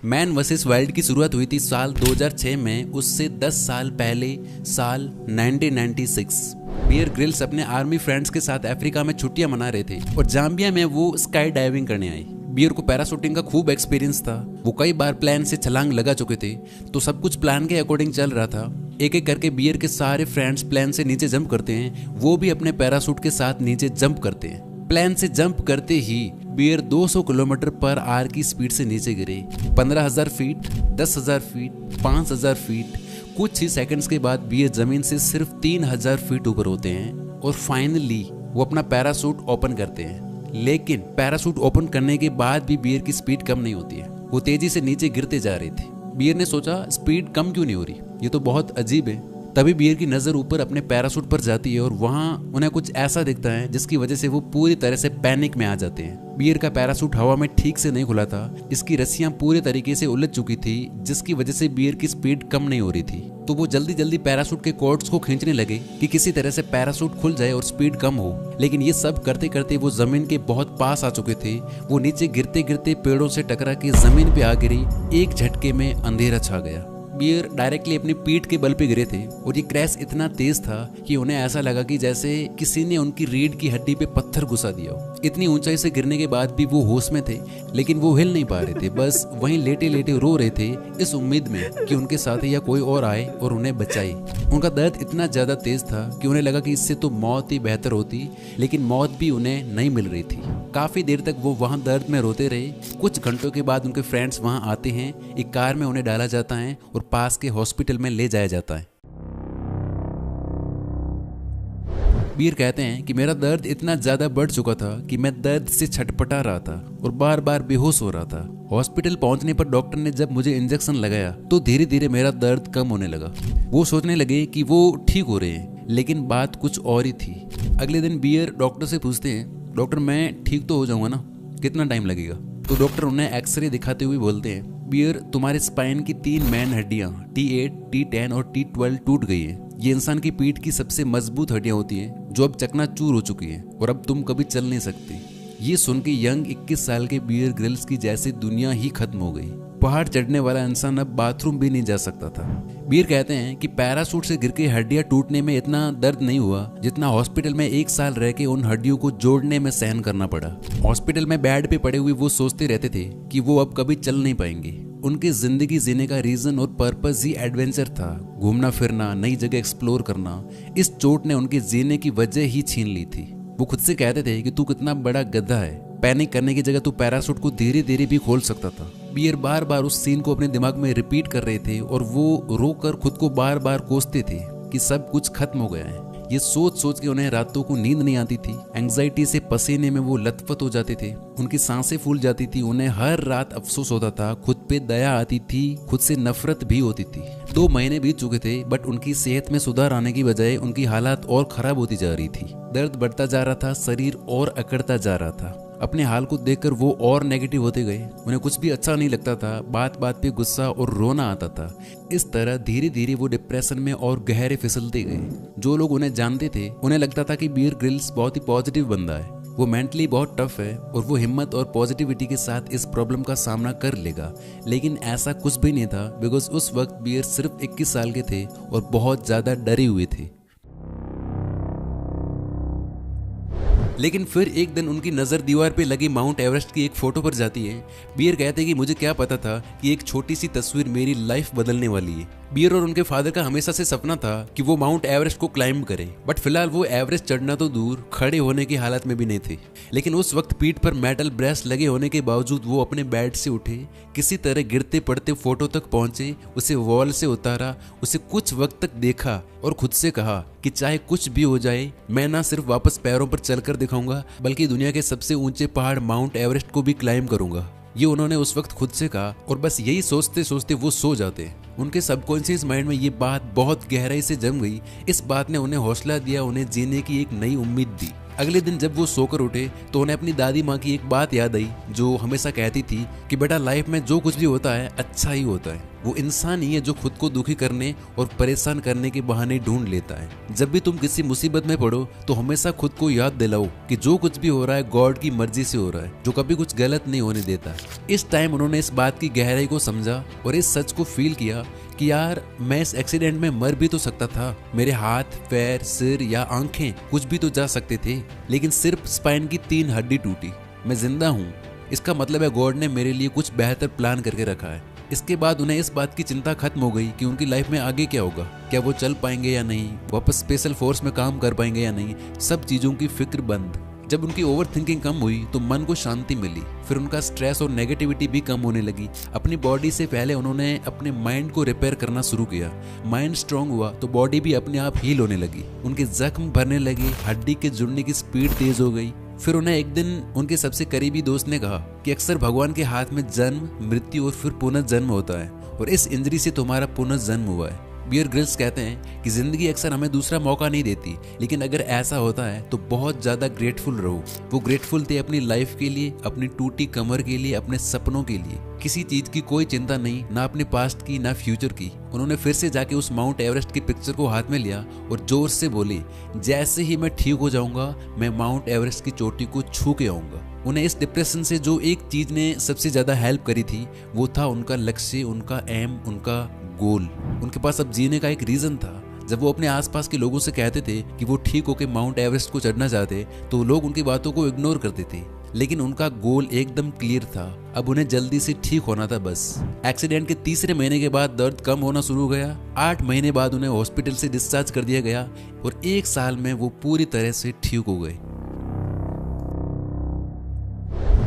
Man versus wild की शुरुआत हुई थी साल 2006 में, उससे 10 साल पहले साल 1996। बियर ग्रिल्स अपने आर्मी फ्रेंड्स के साथ अफ्रीका में छुट्टियां मना रहे थे और जाम्बिया में वो स्काई डाइविंग करने आए। बियर को पैराशूटिंग का खूब एक्सपीरियंस था, वो कई बार प्लान से छलांग लगा चुके थे, तो सब कुछ प्लान के अकॉर्डिंग चल रहा था। एक एक करके बियर के सारे फ्रेंड्स प्लान से नीचे जंप करते हैं, वो भी अपने पैराशूट के साथ नीचे जंप करते हैं। प्लेन से जंप करते ही बियर 200 किलोमीटर पर आवर की स्पीड से नीचे गिरे। 15,000 फीट, 10,000 फीट, 5,000 फीट। कुछ ही सेकंड्स के बाद बियर जमीन से सिर्फ 3,000 फीट ऊपर होते हैं और फाइनली वो अपना पैराशूट ओपन करते हैं। लेकिन पैराशूट ओपन करने के बाद भी बियर की स्पीड कम नहीं होती है, वो तेजी से नीचे गिरते जा रहे थे। बियर ने सोचा स्पीड कम क्यों नहीं हो रही, ये तो बहुत अजीब है। तभी बियर की नजर ऊपर अपने पैराशूट पर जाती है और वहां उन्हें कुछ ऐसा दिखता है जिसकी वजह से वो पूरी तरह से पैनिक में आ जाते हैं। बियर का पैराशूट हवा में ठीक से नहीं खुला था, इसकी रस्सियां पूरे तरीके से उलझ चुकी थी, जिसकी वजह से बियर की स्पीड कम नहीं हो रही थी। तो वो जल्दी जल्दी पैराशूट के कॉर्ड्स को खींचने लगे कि किसी तरह से पैराशूट खुल जाए और स्पीड कम हो। लेकिन ये सब करते करते वो जमीन के बहुत पास आ चुके थे। वो नीचे गिरते गिरते पेड़ों से टकरा के जमीन पे आ गिरी। एक झटके में अंधेरा छा गया। बियर डायरेक्टली अपनी पीठ के बल पे गिरे थे और ये क्रैश इतना तेज था कि उन्हें ऐसा लगा कि जैसे किसी ने उनकी रीढ़ की हड्डी पे पत्थर घुसा दिया हो। इतनी ऊंचाई से गिरने के बाद भी वो होश में थे, लेकिन वो हिल नहीं पा रहे थे, बस वहीं लेटे लेटे रो रहे थे, इस उम्मीद में कि उनके साथ या कोई और आए और उन्हें बचाए। उनका दर्द इतना ज्यादा तेज था कि उन्हें लगा कि इससे तो मौत ही बेहतर होती, लेकिन मौत भी उन्हें नहीं मिल रही थी। काफी देर तक वो वहां दर्द में रोते रहे। कुछ घंटों के बाद उनके फ्रेंड्स वहां आते हैं, एक कार में उन्हें डाला जाता है और पास के हॉस्पिटल में ले जाया जाता है। बियर कहते हैं कि मेरा दर्द इतना ज्यादा बढ़ चुका था कि मैं दर्द से छटपटा रहा था और बार बार बेहोश हो रहा था। हॉस्पिटल पहुंचने पर डॉक्टर ने जब मुझे इंजेक्शन लगाया तो धीरे धीरे मेरा दर्द कम होने लगा। वो सोचने लगे कि वो ठीक हो रहे हैं, लेकिन बात कुछ और ही थी। अगले दिन बियर डॉक्टर से पूछते हैं, डॉक्टर मैं ठीक तो हो जाऊंगा ना, कितना टाइम लगेगा? तो डॉक्टर उन्हें एक्सरे दिखाते हुए बोलते हैं, बियर तुम्हारे स्पाइन की 3 मेन हड्डियां T8, T10 और T12 टूट गई है। ये इंसान की पीठ की सबसे मजबूत हड्डियां होती हैं जो अब चकनाचूर हो चुकी हैं और अब तुम कभी चल नहीं सकते। ये सुन के यंग 21 साल के बियर ग्रिल्स की जैसे दुनिया ही खत्म हो गई। पहाड़ चढ़ने वाला इंसान अब बाथरूम भी नहीं जा सकता था। बियर कहते हैं कि पैराशूट से गिर के हड्डियां टूटने में इतना दर्द नहीं हुआ जितना हॉस्पिटल में 1 साल रह के उन हड्डियों को जोड़ने में सहन करना पड़ा। हॉस्पिटल में बेड पे पड़े हुए वो सोचते रहते थे कि वो अब कभी चल नहीं पाएंगे। उनकी जिंदगी जीने का रीजन और पर्पस ही एडवेंचर था, घूमना फिरना, नई जगह एक्सप्लोर करना। इस चोट ने उनके जीने की वजह ही छीन ली थी। वो खुद से कहते थे कि तू कितना बड़ा गधा है, पैनिक करने की जगह तू पैराशूट को धीरे धीरे भी खोल सकता था। बियर बार बार उस सीन को अपने दिमाग में रिपीट कर रहे थे और वो रोकर खुद को बार बार कोसते थे कि सब कुछ खत्म हो गया है। ये सोच सोच के उन्हें रातों को नींद नहीं आती थी। एंग्जाइटी से पसीने में वो लथपथ हो जाते थे, उनकी सांसें फूल जाती थी। उन्हें हर रात अफसोस होता था, खुद पे दया आती थी, खुद से नफरत भी होती थी। 2 महीने बीत चुके थे, बट उनकी सेहत में सुधार आने की बजाय उनकी हालात और खराब होती जा रही थी। दर्द बढ़ता जा रहा था, शरीर और अकड़ता जा रहा था। अपने हाल को देखकर वो और नेगेटिव होते गए। उन्हें कुछ भी अच्छा नहीं लगता था, बात बात पे गुस्सा और रोना आता था। इस तरह धीरे धीरे वो डिप्रेशन में और गहरे फिसलते गए। जो लोग उन्हें जानते थे उन्हें लगता था कि बियर ग्रिल्स बहुत ही पॉजिटिव बंदा है, वो मेंटली बहुत टफ है और वो हिम्मत और पॉजिटिविटी के साथ इस प्रॉब्लम का सामना कर लेगा। लेकिन ऐसा कुछ भी नहीं था, बिकॉज उस वक्त बियर सिर्फ 21 साल के थे और बहुत ज्यादा डरे हुए थे। लेकिन फिर एक दिन उनकी नज़र दीवार पे लगी माउंट एवरेस्ट की एक फोटो पर जाती है। बियर कहते हैं कि मुझे क्या पता था कि एक छोटी सी तस्वीर मेरी लाइफ बदलने वाली है। बियर और उनके फादर का हमेशा से सपना था कि वो माउंट एवरेस्ट को क्लाइंब करें, बट फिलहाल वो एवरेस्ट चढ़ना तो दूर, खड़े होने की हालत में भी नहीं थे। लेकिन उस वक्त पीठ पर मेटल ब्रेस लगे होने के बावजूद वो अपने बेड से उठे, किसी तरह गिरते पड़ते फोटो तक पहुंचे, उसे वॉल से उतारा, उसे कुछ वक्त तक देखा और खुद से कहा कि चाहे कुछ भी हो जाए, मैं ना सिर्फ वापस पैरों पर चलकर दिखाऊंगा, बल्कि दुनिया के सबसे ऊंचे पहाड़ माउंट एवरेस्ट को भी क्लाइंब करूंगा। ये उन्होंने उस वक्त खुद से कहा और बस यही सोचते सोचते वो सो जाते। उनके सबकॉन्शियस माइंड में ये बात बहुत गहराई से जम गई। इस बात ने उन्हें हौसला दिया, उन्हें जीने की एक नई उम्मीद दी। अगले दिन जब वो सोकर उठे तो उन्हें अपनी दादी माँ की एक बात याद आई जो हमेशा कहती थी कि बेटा लाइफ में जो कुछ भी होता है अच्छा ही होता है। वो इंसान ही है जो खुद को दुखी करने और परेशान करने के बहाने ढूंढ लेता है। जब भी तुम किसी मुसीबत में पड़ो तो हमेशा खुद को याद दिलाओ कि जो कुछ भी हो रहा है गॉड की मर्जी से हो रहा है, जो कभी कुछ गलत नहीं होने देता। इस टाइम उन्होंने इस बात की गहराई को समझा और इस सच को फील किया कि यार मैं इस एक्सीडेंट में मर भी तो सकता था। मेरे हाथ, पैर, सिर या आंखें कुछ भी तो जा सकते थे, लेकिन सिर्फ स्पाइन की 3 हड्डी टूटी। मैं जिंदा हूँ, इसका मतलब है गॉड ने मेरे लिए कुछ बेहतर प्लान करके रखा है। इसके बाद उन्हें इस बात की चिंता खत्म हो गई कि उनकी लाइफ में आगे क्या होगा, क्या वो चल पाएंगे या नहीं, वापस स्पेशल फोर्स में काम कर पाएंगे या नहीं, सब चीजों की फिक्र बंद। जब उनकी ओवर थिंकिंग कम हुई तो मन को शांति मिली, फिर उनका स्ट्रेस और नेगेटिविटी भी कम होने लगी। अपनी बॉडी से पहले उन्होंने अपने माइंड को रिपेयर करना शुरू किया। माइंड स्ट्रांग हुआ तो बॉडी भी अपने आप हील होने लगी, उनके जख्म भरने लगे, हड्डी के जुड़ने की स्पीड तेज हो गई। फिर उन्हें एक दिन उनके सबसे करीबी दोस्त ने कहा कि अक्सर भगवान के हाथ में जन्म, मृत्यु और फिर पुनर्जन्म होता है और इस इंजरी से तुम्हारा पुनर्जन्म हुआ है। बियर ग्रिल्स कहते हैं कि जिंदगी अक्सर हमें दूसरा मौका नहीं देती, लेकिन अगर ऐसा होता है तो बहुत ज्यादा ग्रेटफुल रहो। वो ग्रेटफुल थे अपनी लाइफ के लिए, अपनी टूटी कमर के लिए, अपने सपनों के लिए। किसी चीज की कोई चिंता नहीं, ना अपने पास्ट की ना फ्यूचर की। उन्होंने फिर से जाके उस माउंट एवरेस्ट की पिक्चर को हाथ में लिया और जोर से बोले, जैसे ही मैं ठीक हो जाऊंगा मैं माउंट एवरेस्ट की चोटी को छू के आऊंगा। उन्हें इस डिप्रेशन से जो एक चीज ने सबसे ज्यादा हेल्प करी थी वो था उनका लक्ष्य, उनका एम, उनका गोल। उनके पास अब जीने का एक रीजन था। जब वो अपने आसपास के लोगों से कहते थे कि वो ठीक होकर माउंट एवरेस्ट को चढ़ना चाहते तो लोग उनकी बातों को इग्नोर करते थे, लेकिन उनका गोल एकदम क्लियर था। अब उन्हें जल्दी से ठीक होना था बस। एक्सीडेंट के 3रे महीने के बाद दर्द कम होना शुरू हो गया। 8 महीने बाद उन्हें हॉस्पिटल से डिस्चार्ज कर दिया गया और 1 साल में वो पूरी तरह से ठीक हो गए।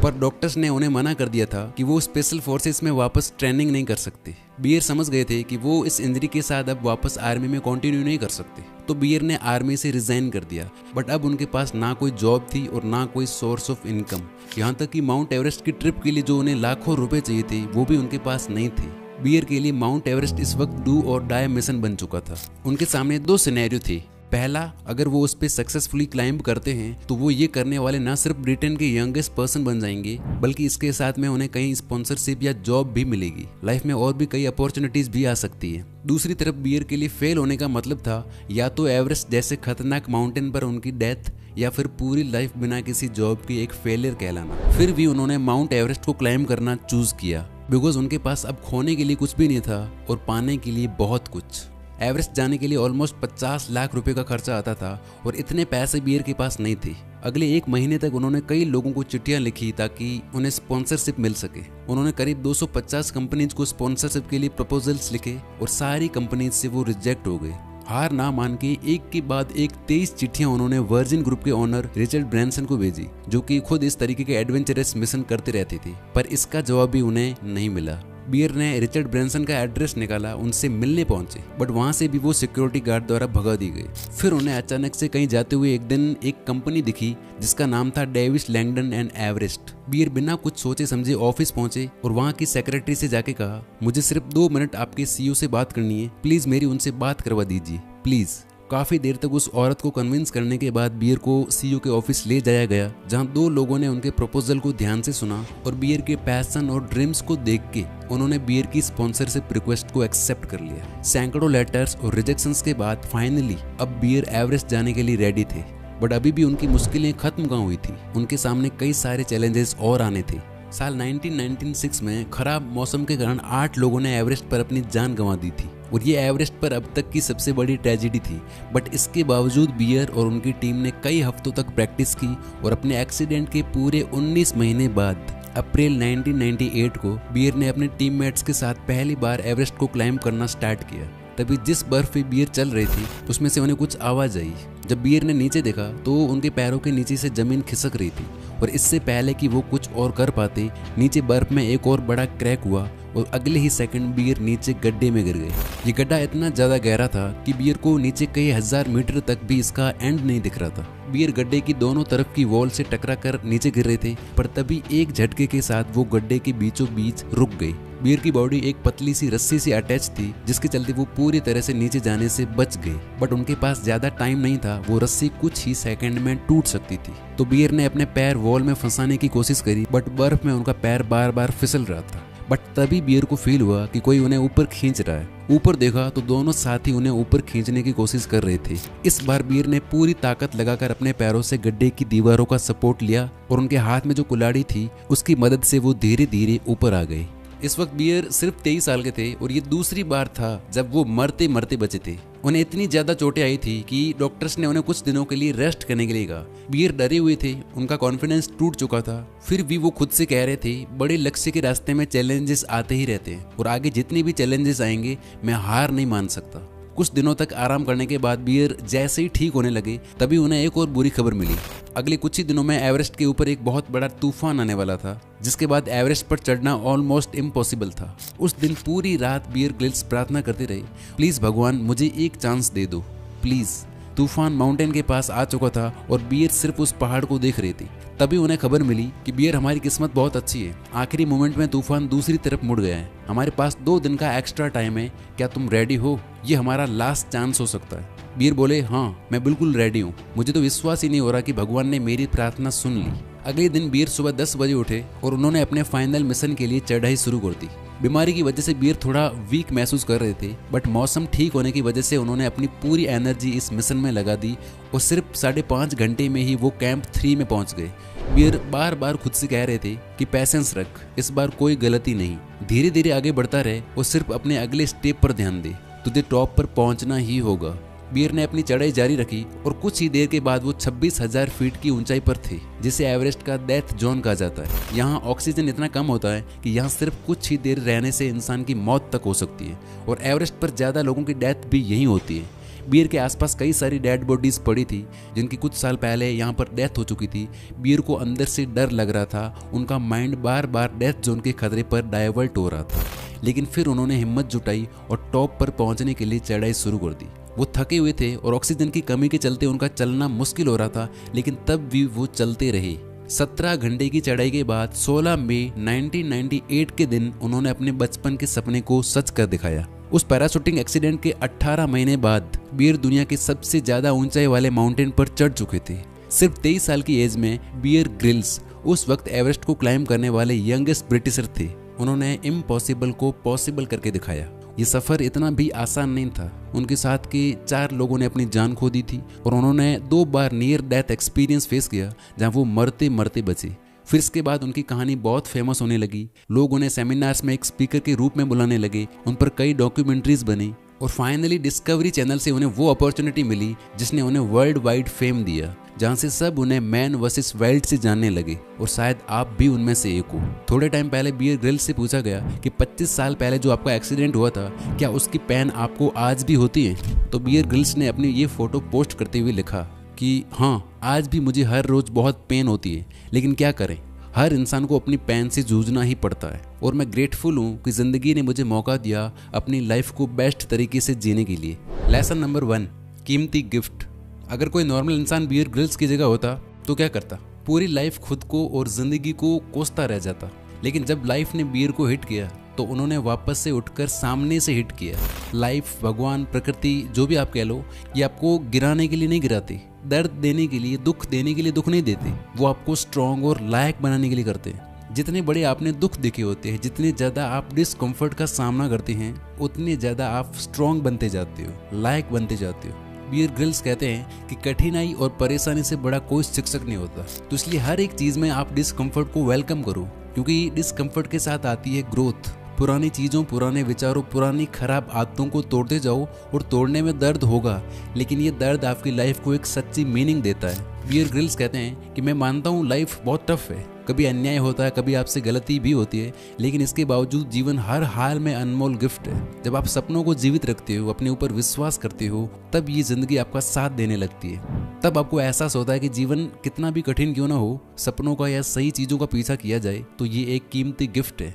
पर डॉक्टर्स ने उन्हें मना कर दिया था कि वो स्पेशल फोर्सेस में वापस ट्रेनिंग नहीं कर सकते। बियर समझ गए थे कि वो इस इंजरी के साथ अब वापस आर्मी में कंटिन्यू नहीं कर सकते, तो बियर ने आर्मी से रिजाइन कर दिया। बट अब उनके पास ना कोई जॉब थी और ना कोई सोर्स ऑफ इनकम। यहाँ तक कि माउंट एवरेस्ट की ट्रिप के लिए जो उन्हें लाखों रुपए चाहिए थे वो भी उनके पास नहीं थे। बियर के लिए माउंट एवरेस्ट इस वक्त डू और डाई मिशन बन चुका था। उनके सामने 2 सिनेरियो थे। पहला, अगर वो उस पर सक्सेसफुली क्लाइंब करते हैं तो वो ये करने वाले ना सिर्फ ब्रिटेन के यंगेस्ट पर्सन बन जाएंगे, बल्कि इसके साथ में उन्हें कहीं स्पॉन्सरशिप या जॉब भी मिलेगी। लाइफ में और भी कई अपॉर्चुनिटीज भी आ सकती है। दूसरी तरफ बियर के लिए फेल होने का मतलब था या तो एवरेस्ट जैसे खतरनाक माउंटेन पर उनकी डेथ, या फिर पूरी लाइफ बिना किसी जॉब की एक फेलियर कहलाना। फिर भी उन्होंने माउंट एवरेस्ट को क्लाइंब करना चूज किया, बिकॉज उनके पास अब खोने के लिए कुछ भी नहीं था और पाने के लिए बहुत कुछ। एवरेस्ट जाने के लिए ऑलमोस्ट 50 लाख रुपए का खर्चा आता था और इतने पैसे बियर के पास नहीं थे। अगले 1 महीने तक उन्होंने कई लोगों को चिट्ठियां लिखी ताकि उन्हें स्पॉन्सरशिप मिल सके। उन्होंने करीब 250 कंपनीज को स्पॉन्सरशिप के लिए प्रपोजल्स लिखे और सारी कंपनीज से वो रिजेक्ट हो गए। हार ना मान के एक के बाद एक 23 चिट्ठियां उन्होंने वर्जिन ग्रुप के ओनर रिचर्ड ब्रैंसन को भेजी, जो कि खुद इस तरीके के एडवेंचरस मिशन करते रहते थे, पर इसका जवाब भी उन्हें नहीं मिला। बियर ने रिचर्ड ब्रैंसन का एड्रेस निकाला, उनसे मिलने पहुंचे, बट वहां से भी वो सिक्योरिटी गार्ड द्वारा भगा दी गई। फिर उन्हें अचानक से कहीं जाते हुए एक दिन एक कंपनी दिखी जिसका नाम था Davis Langdon and Everest. Bear बिना कुछ सोचे समझे ऑफिस पहुंचे और वहां की सेक्रेटरी से जाके कहा, मुझे सिर्फ 2 मिनट आपके सीईओ से बात करनी है, प्लीज मेरी उनसे बात करवा दीजिए प्लीज। काफी देर तक उस औरत को कन्विंस करने के बाद बियर को सीईओ के ऑफिस ले जाया गया, जहां 2 लोगों ने उनके प्रपोजल को ध्यान से सुना और बियर के पैशन और ड्रीम्स को देख के उन्होंने बियर की स्पॉन्सरशिप रिक्वेस्ट को एक्सेप्ट कर लिया। सैकड़ों लेटर्स और रिजेक्शंस के बाद फाइनली अब बियर एवरेस्ट जाने के लिए रेडी थे। बट अभी भी उनकी मुश्किलें खत्म कहाँ हुई थी, उनके सामने कई सारे चैलेंजेस और आने थे। साल 1996 में खराब मौसम के कारण 8 लोगों ने एवरेस्ट पर अपनी जान गंवा दी थी और ये एवरेस्ट पर अब तक की सबसे बड़ी ट्रेजेडी थी। बट इसके बावजूद बियर और उनकी टीम ने कई हफ्तों तक प्रैक्टिस की और अपने एक्सीडेंट के पूरे 19 महीने बाद अप्रैल 1998 को बियर ने अपने टीममेट्स के साथ पहली बार एवरेस्ट को क्लाइंब करना स्टार्ट किया। तभी जिस बर्फ पे बियर चल रही थी उसमें से उन्हें कुछ आवाज आई। जब बियर ने नीचे देखा तो उनके पैरों के नीचे से जमीन खिसक रही थी और इससे पहले कि वो कुछ और कर पाते, नीचे बर्फ में एक और बड़ा क्रैक हुआ और अगले ही सेकंड बियर नीचे गड्ढे में गिर गए। ये गड्ढा इतना ज्यादा गहरा था कि बियर को नीचे कई हजार मीटर तक भी इसका एंड नहीं दिख रहा था। बियर गड्ढे की दोनों तरफ की वॉल से टकरा कर नीचे गिर रहे थे, पर तभी एक झटके के साथ वो गड्ढे के बीचों बीच रुक गई। बियर की बॉडी एक पतली सी रस्सी से अटैच थी, जिसके चलते वो पूरी तरह से नीचे जाने से बच गई। बट उनके पास ज्यादा टाइम नहीं था, वो रस्सी कुछ ही सेकंड में टूट सकती थी। तो बियर ने अपने पैर वॉल में फंसाने की कोशिश करी, बट बर्फ में उनका पैर बार बार फिसल रहा था। बट तभी बियर को फील हुआ कि कोई उन्हें ऊपर खींच रहा है। ऊपर देखा तो दोनों साथी उन्हें ऊपर खींचने की कोशिश कर रहे थे। इस बार बियर ने पूरी ताकत लगाकर अपने पैरों से गड्ढे की दीवारों का सपोर्ट लिया और उनके हाथ में जो कुल्हाड़ी थी उसकी मदद से वो धीरे धीरे ऊपर आ गए। इस वक्त बियर सिर्फ 23 साल के थे और ये दूसरी बार था जब वो मरते मरते बचे थे। उन्हें इतनी ज्यादा चोटें आई थी कि डॉक्टर्स ने उन्हें कुछ दिनों के लिए रेस्ट करने के लिए कहा। बियर डरे हुए थे, उनका कॉन्फिडेंस टूट चुका था। फिर भी वो खुद से कह रहे थे, बड़े लक्ष्य के रास्ते में चैलेंजेस आते ही रहते हैं और आगे जितने भी चैलेंजेस आएंगे मैं हार नहीं मान सकता। कुछ दिनों तक आराम करने के बाद बियर जैसे ही ठीक होने लगे तभी उन्हें एक और बुरी खबर मिली। अगले कुछ ही दिनों में एवरेस्ट के ऊपर एक बहुत बड़ा तूफान आने वाला था, जिसके बाद एवरेस्ट पर चढ़ना ऑलमोस्ट इम्पॉसिबल था। उस दिन पूरी रात बियर ग्रिल्स प्रार्थना करते रहे, प्लीज भगवान मुझे एक चांस दे दो प्लीज। तूफान माउंटेन के पास आ चुका था और बियर सिर्फ उस पहाड़ को देख रही थी। तभी उन्हें खबर मिली कि बियर हमारी किस्मत बहुत अच्छी है, आखिरी मोमेंट में तूफान दूसरी तरफ मुड़ गया है, हमारे पास 2 दिन का एक्स्ट्रा टाइम है, क्या तुम रेडी हो? ये हमारा लास्ट चांस हो सकता है। बियर बोले, हाँ मैं बिल्कुल रेडी हूँ, मुझे तो विश्वास ही नहीं हो रहा कि भगवान ने मेरी प्रार्थना सुन ली। अगले दिन बियर सुबह 10 बजे उठे और उन्होंने अपने फाइनल मिशन के लिए चढ़ाई शुरू कर दी। बीमारी की वजह से बियर थोड़ा वीक महसूस कर रहे थे, बट मौसम ठीक होने की वजह से उन्होंने अपनी पूरी एनर्जी इस मिशन में लगा दी और सिर्फ 5.5 घंटे में ही वो कैंप 3 में पहुंच गए। बियर बार बार खुद से कह रहे थे कि पैसेंस रख, इस बार कोई गलती नहीं, धीरे धीरे आगे बढ़ता रहे और सिर्फ अपने अगले स्टेप पर ध्यान दे, तुझे टॉप पर पहुंचना ही होगा। बियर ने अपनी चढ़ाई जारी रखी और कुछ ही देर के बाद वो 26,000 फीट की ऊंचाई पर थे, जिसे एवरेस्ट का डेथ जोन कहा जाता है। यहाँ ऑक्सीजन इतना कम होता है कि यहाँ सिर्फ कुछ ही देर रहने से इंसान की मौत तक हो सकती है और एवरेस्ट पर ज्यादा लोगों की डेथ भी यहीं होती है। बियर के आसपास कई सारी डेड बॉडीज पड़ी थी, जिनकी कुछ साल पहले यहाँ पर डेथ हो चुकी थी। बियर को अंदर से डर लग रहा था, उनका माइंड बार बार डेथ जोन के खतरे पर डाइवर्ट हो रहा था, लेकिन फिर उन्होंने हिम्मत जुटाई और टॉप पर पहुंचने के लिए चढ़ाई शुरू कर दी। वो थके हुए थे और ऑक्सीजन की कमी के चलते उनका चलना मुश्किल हो रहा था, लेकिन तब भी वो चलते रहे। 17 घंटे की चढ़ाई के बाद 16 मई 1998 के दिन उन्होंने अपने बचपन के सपने को सच कर दिखाया। उस पैराशूटिंग एक्सीडेंट के 18 महीने बाद बियर दुनिया के सबसे ज्यादा ऊंचाई वाले माउंटेन पर चढ़ चुके थे। सिर्फ 23 साल की एज में बियर ग्रिल्स उस वक्त एवरेस्ट को क्लाइम करने वाले यंगेस्ट ब्रिटिशर थे। उन्होंने इम्पॉसिबल को पॉसिबल करके दिखाया। ये सफर इतना भी आसान नहीं था। उनके साथ के 4 लोगों ने अपनी जान खो दी थी और उन्होंने 2 बार नियर डेथ एक्सपीरियंस फेस किया, जहां वो मरते मरते बचे। फिर इसके बाद उनकी कहानी बहुत फेमस होने लगी। लोग उन्हें सेमिनार्स में एक स्पीकर के रूप में बुलाने लगे, उन पर कई डॉक्यूमेंट्रीज बनी और फाइनली डिस्कवरी चैनल से उन्हें वो अपॉर्चुनिटी मिली जिसने उन्हें वर्ल्ड वाइड फेम दिया, जहां से सब उन्हें मैन वर्सेस वाइल्ड से जानने लगे और शायद आप भी उनमें से एक हो। थोड़े टाइम पहले बियर ग्रिल्स से पूछा गया कि 25 साल पहले जो आपका एक्सीडेंट हुआ था, क्या उसकी पेन आपको आज भी होती है? तो बियर ग्रिल्स ने अपनी ये फोटो पोस्ट करते हुए लिखा कि हाँ, आज भी मुझे हर रोज बहुत पेन होती है, लेकिन क्या करें, हर इंसान को अपनी पेन से जूझना ही पड़ता है और मैं ग्रेटफुल हूँ कि जिंदगी ने मुझे मौका दिया अपनी लाइफ को बेस्ट तरीके से जीने के लिए। लेसन नंबर 1, कीमती गिफ्ट। अगर कोई नॉर्मल इंसान बियर ग्रिल्स की जगह होता तो क्या करता? पूरी लाइफ खुद को और जिंदगी को कोसता रह जाता। लेकिन जब लाइफ ने बियर को हिट किया तो उन्होंने वापस से उठकर सामने से हिट किया। लाइफ, भगवान, प्रकृति, जो भी आप कह लो, ये आपको गिराने के लिए नहीं गिराती, दर्द देने के लिए, दुख देने के लिए दुख नहीं देते। वो आपको स्ट्रांग और लायक बनाने के लिए करते हैं। जितने बड़े आपने दुख देखे होते हैं, जितने ज्यादा आप डिस्कम्फर्ट का सामना करते हैं, उतने ज्यादा आप स्ट्रांग बनते जाते हो, लायक बनते जाते हो। बियर ग्रिल्स कहते हैं कि कठिनाई और परेशानी से बड़ा कोई शिक्षक नहीं होता, तो इसलिए हर एक चीज में आप डिस्कम्फर्ट को वेलकम करो, क्योंकि डिस्कम्फर्ट के साथ आती है ग्रोथ। पुरानी चीज़ों, पुराने विचारों, पुरानी खराब आदतों को तोड़ते जाओ और तोड़ने में दर्द होगा, लेकिन ये दर्द आपकी लाइफ को एक सच्ची मीनिंग देता है। बियर ग्रिल्स कहते हैं कि मैं मानता हूँ लाइफ बहुत टफ है, कभी अन्याय होता है, कभी आपसे गलती भी होती है, लेकिन इसके बावजूद जीवन हर हाल में अनमोल गिफ्ट है। जब आप सपनों को जीवित रखते हो, अपने ऊपर विश्वास करते हो, तब ये जिंदगी आपका साथ देने लगती है। तब आपको एहसास होता है कि जीवन कितना भी कठिन क्यों ना हो, सपनों का या सही चीज़ों का पीछा किया जाए तो ये एक कीमती गिफ्ट है।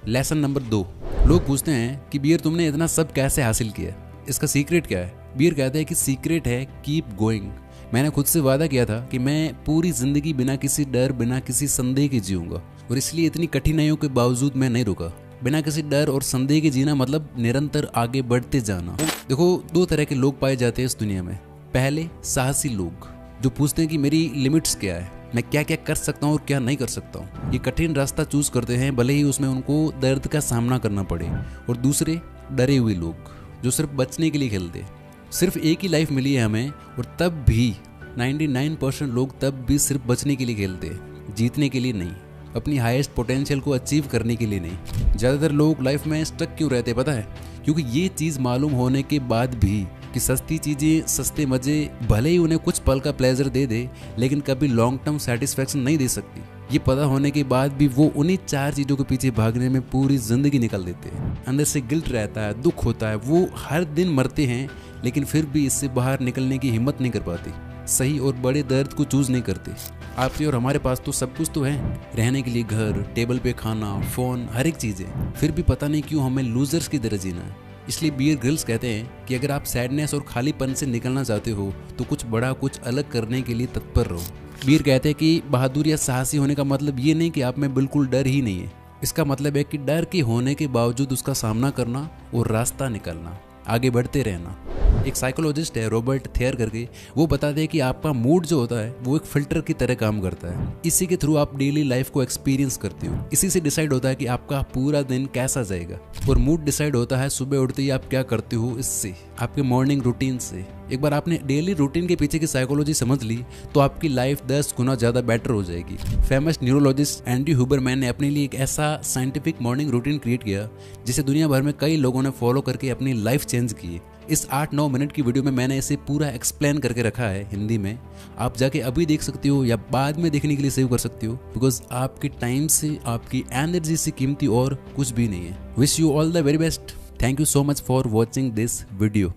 लेसन नंबर 2, लोग पूछते हैं कि बीयर तुमने इतना सब कैसे हासिल किया, इसका सीक्रेट क्या है। बीयर कहते हैं कि सीक्रेट है कीप गोइंग। मैंने खुद से वादा किया था कि मैं पूरी जिंदगी बिना किसी डर, बिना किसी संदेह के जीऊंगा, और इसलिए इतनी कठिनाइयों के बावजूद मैं नहीं रुका। बिना किसी डर और संदेह के जीना मतलब निरंतर आगे बढ़ते जाना। देखो, 2 तरह के लोग पाए जाते हैं इस दुनिया में। पहले साहसी लोग जो पूछते हैं कि मेरी लिमिट्स क्या है, मैं क्या क्या कर सकता हूँ और क्या नहीं कर सकता हूँ। ये कठिन रास्ता चूज करते हैं भले ही उसमें उनको दर्द का सामना करना पड़े। और दूसरे डरे हुए लोग जो सिर्फ बचने के लिए खेलते। सिर्फ एक ही लाइफ मिली है हमें, और तब भी 99% लोग तब भी सिर्फ बचने के लिए खेलते हैं, जीतने के लिए नहीं, अपनी हाईएस्ट पोटेंशियल को अचीव करने के लिए नहीं। ज़्यादातर लोग लाइफ में स्टक क्यों रहते पता है? क्योंकि ये चीज़ मालूम होने के बाद भी कि सस्ती चीज़ें, सस्ते मज़े भले ही उन्हें कुछ पल का प्लेजर दे दे, लेकिन कभी लॉन्ग टर्म सेटिस्फैक्शन नहीं दे सकती। ये पता होने के बाद भी वो उन्हीं 4 चीज़ों के पीछे भागने में पूरी ज़िंदगी निकाल देते हैं। अंदर से गिल्ट रहता है, दुख होता है, वो हर दिन मरते हैं, लेकिन फिर भी इससे बाहर निकलने की हिम्मत नहीं कर पाते। सही और बड़े दर्द को चूज नहीं करते। आपके और हमारे पास तो सब कुछ तो है, रहने के लिए घर, टेबल पे खाना, फोन, हर एक चीज़ें, फिर भी पता नहीं क्यों हमें लूजर्स की तरह जीना है। इसलिए बियर ग्रिल्स कहते हैं कि अगर आप सैडनेस और खालीपन से निकलना चाहते हो तो कुछ बड़ा, कुछ अलग करने के लिए तत्पर रहो। बियर कहते हैं कि बहादुर या साहसी होने का मतलब ये नहीं कि आप में बिल्कुल डर ही नहीं है। इसका मतलब है कि डर के होने के बावजूद उसका सामना करना और रास्ता निकालना, आगे बढ़ते रहना। एक साइकोलॉजिस्ट है रॉबर्ट थेयर करके, वो बताते हैं कि आपका मूड जो होता है वो एक फिल्टर की तरह काम करता है। इसी के थ्रू आप डेली लाइफ को एक्सपीरियंस करते हो। इसी से डिसाइड होता है कि आपका पूरा दिन कैसा जाएगा, और मूड डिसाइड होता है सुबह उठते ही आप क्या करते हो, इससे, आपके मॉर्निंग रूटीन से। एक बार आपने डेली रूटीन के पीछे की साइकोलॉजी समझ ली तो आपकी लाइफ 10 गुना ज़्यादा बेटर हो जाएगी। फेमस न्यूरोलॉजिस्ट एंडी हुबरमैन ने अपने लिए एक ऐसा साइंटिफिक मॉर्निंग रूटीन क्रिएट किया जिसे दुनिया भर में कई लोगों ने फॉलो करके अपनी लाइफ चेंज की। इस 8-9 मिनट की वीडियो में मैंने इसे पूरा एक्सप्लेन करके रखा है हिंदी में। आप जाके अभी देख सकते हो या बाद में देखने के लिए सेव कर सकते हो, बिकॉज आपके टाइम से, आपकी एनर्जी से कीमती और कुछ भी नहीं है। Wish you all the very best. Thank you so much for watching this video.